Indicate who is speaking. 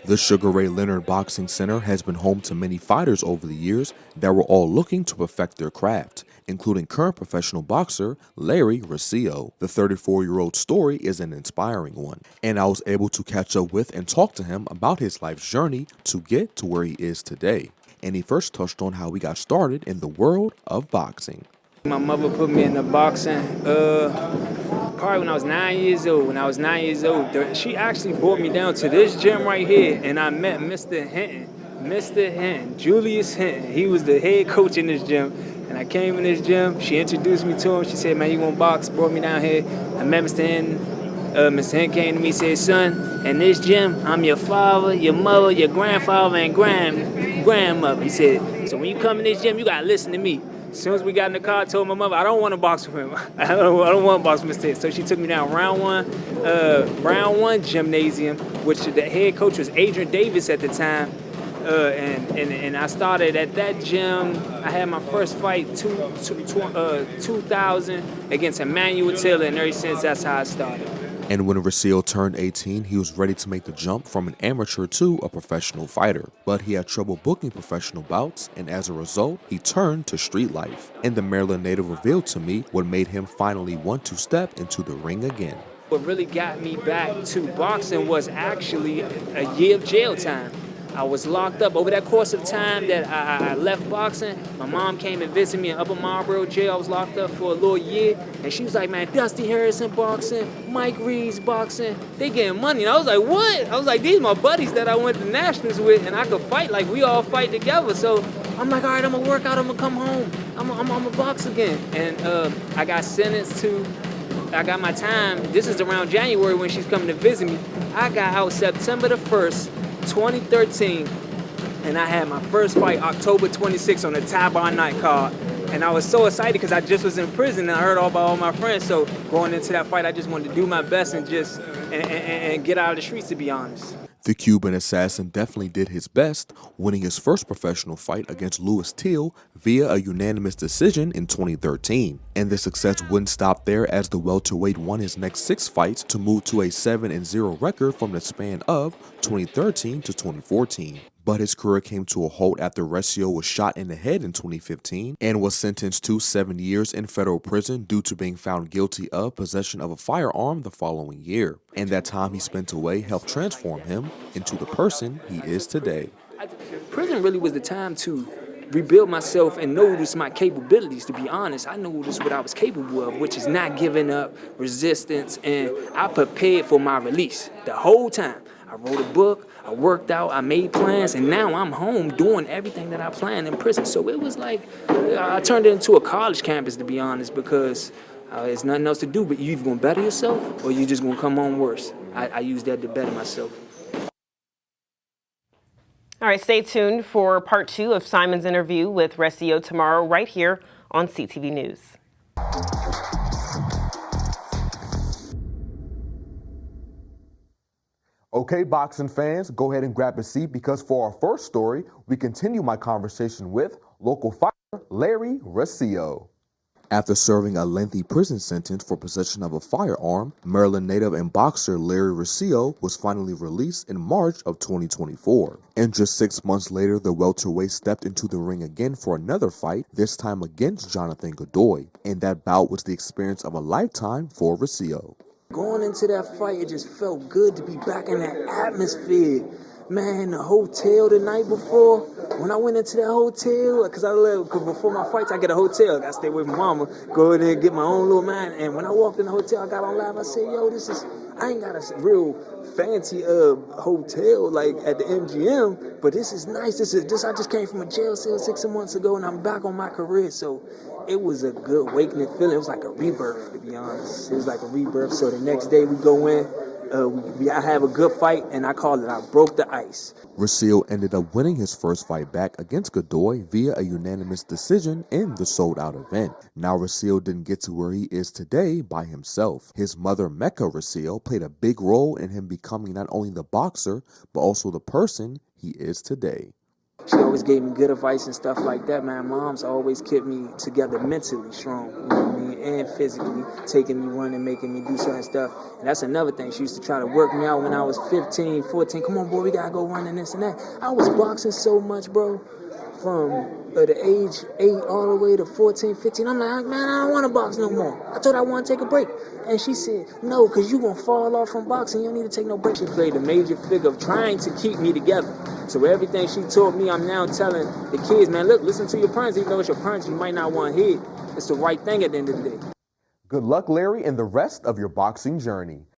Speaker 1: The Sugar Ray Leonard Boxing Center has been home to many fighters over the years that were all looking to perfect their craft, including current professional boxer Larry Rossio. The 34-year-old story is an inspiring one, and I was able to catch up with and talk to him about his life's journey to get to where he is today. And he first touched on how he got started in the world of boxing.
Speaker 2: My mother put me in the boxing probably when I was 9 years old. When I was 9 years old, she actually brought me down to this gym right here, and I met Mr. Hinton. Mr. Hinton, Julius Hinton. He was the head coach in this gym. And I came in this gym. She introduced me to him. She said, "Man, you want to box?" Brought me down here. I met Mr. Hinton. Mr. Hinton came to me and said, "Son, in this gym, I'm your father, your mother, your grandfather, and grandmother." He said, "So when you come in this gym, you got to listen to me." As soon as we got in the car, I told my mother, "I don't want to box with him. I don't want to box with Mr. Hinton." So she took me down round one gymnasium, which the head coach was Adrian Davis at the time. And I started at that gym. I had my first fight 2000 against Emmanuel Taylor, and ever since that's how I started.
Speaker 1: And when Rossio turned 18, he was ready to make the jump from an amateur to a professional fighter. But he had trouble booking professional bouts, and as a result, he turned to street life. And the Maryland native revealed to me what made him finally want to step into the ring again.
Speaker 2: What really got me back to boxing was actually a year of jail time. I was locked up. Over that course of time that I left boxing, my mom came and visited me in Upper Marlboro jail. I was locked up for a little year, and she was like, "Man, Dusty Harrison boxing, Mike Reed's boxing, they getting money." And I was like, "What?" I was like, "These my buddies that I went to nationals with, and I could fight, like we all fight together." So I'm like, "All right, I'm gonna work out, I'm gonna come home, I'm gonna box again." And I got my time. This is around January when she's coming to visit me. I got out September the 1st, 2013, and I had my first fight October 26th on the Ty-Bar night card. And I was so excited because I just was in prison and I heard all about all my friends. So going into that fight, I just wanted to do my best and just and get out of the streets, to be honest.
Speaker 1: The Cuban assassin definitely did his best, winning his first professional fight against Louis Teal via a unanimous decision in 2013. And the success wouldn't stop there, as the welterweight won his next 6 fights to move to a 7-0 record from the span of 2013 to 2014. But his career came to a halt after Rossio was shot in the head in 2015 and was sentenced to 7 years in federal prison due to being found guilty of possession of a firearm the following year. And that time he spent away helped transform him into the person he is today.
Speaker 2: Prison really was the time to rebuild myself and notice my capabilities, to be honest. I noticed what I was capable of, which is not giving up, resistance, and I prepared for my release the whole time. I wrote a book, I worked out, I made plans, and now I'm home doing everything that I planned in prison. So it was like, I turned it into a college campus, to be honest, because there's nothing else to do, but you either gonna better yourself or you just gonna come home worse. I use that to better myself.
Speaker 3: All right, stay tuned for part 2 of Simon's interview with Rossio tomorrow right here on CTV News.
Speaker 1: Okay, boxing fans, go ahead and grab a seat, because for our first story, we continue my conversation with local fighter Larry Rossio. After serving a lengthy prison sentence for possession of a firearm, Maryland native and boxer Larry Rossio was finally released in March of 2024. And just 6 months later, the welterweight stepped into the ring again for another fight, this time against Jonathan Godoy. And that bout was the experience of a lifetime for Rossio.
Speaker 2: Going into that fight, it just felt good to be back in that atmosphere. Man, the hotel the night before, when I went into that hotel, because before my fights, I get a hotel. I stay with my mama, go in there and get my own little man. And when I walked in the hotel, I got on live, I said, "Yo, I ain't got a real fancy hotel like at the MGM, but this is nice. I just came from a jail cell 6 months ago, and I'm back on my career." So it was a good awakening feeling. It was like a rebirth, to be honest. It was like a rebirth. So the next day we go in, I have a good fight, and I call it I broke the ice.
Speaker 1: Rossio ended up winning his first fight back against Godoy via a unanimous decision in the sold-out event. Now Rossio didn't get to where he is today by himself. His mother, Mecca Rossio, played a big role in him becoming not only the boxer, but also the person he is today.
Speaker 2: She always gave me good advice and stuff like that, man. Mom's always kept me together mentally strong, you know what I mean, and physically, taking me running, making me do certain stuff. And that's another thing. She used to try to work me out when I was 15, 14. Come on, boy, we got to go running this and that. I was boxing so much, bro, from the age 8 all the way to 14, 15. I'm like, man, I don't want to box no more. I told her I want to take a break. And she said, no, because you're going to fall off from boxing. You don't need to take no break. She played a major figure of trying to keep me together. So everything she taught me, I'm now telling the kids, man, look, listen to your parents. Even though it's your parents, you might not want to hear it. It's the right thing at the end of the day.
Speaker 1: Good luck, Larry, in the rest of your boxing journey.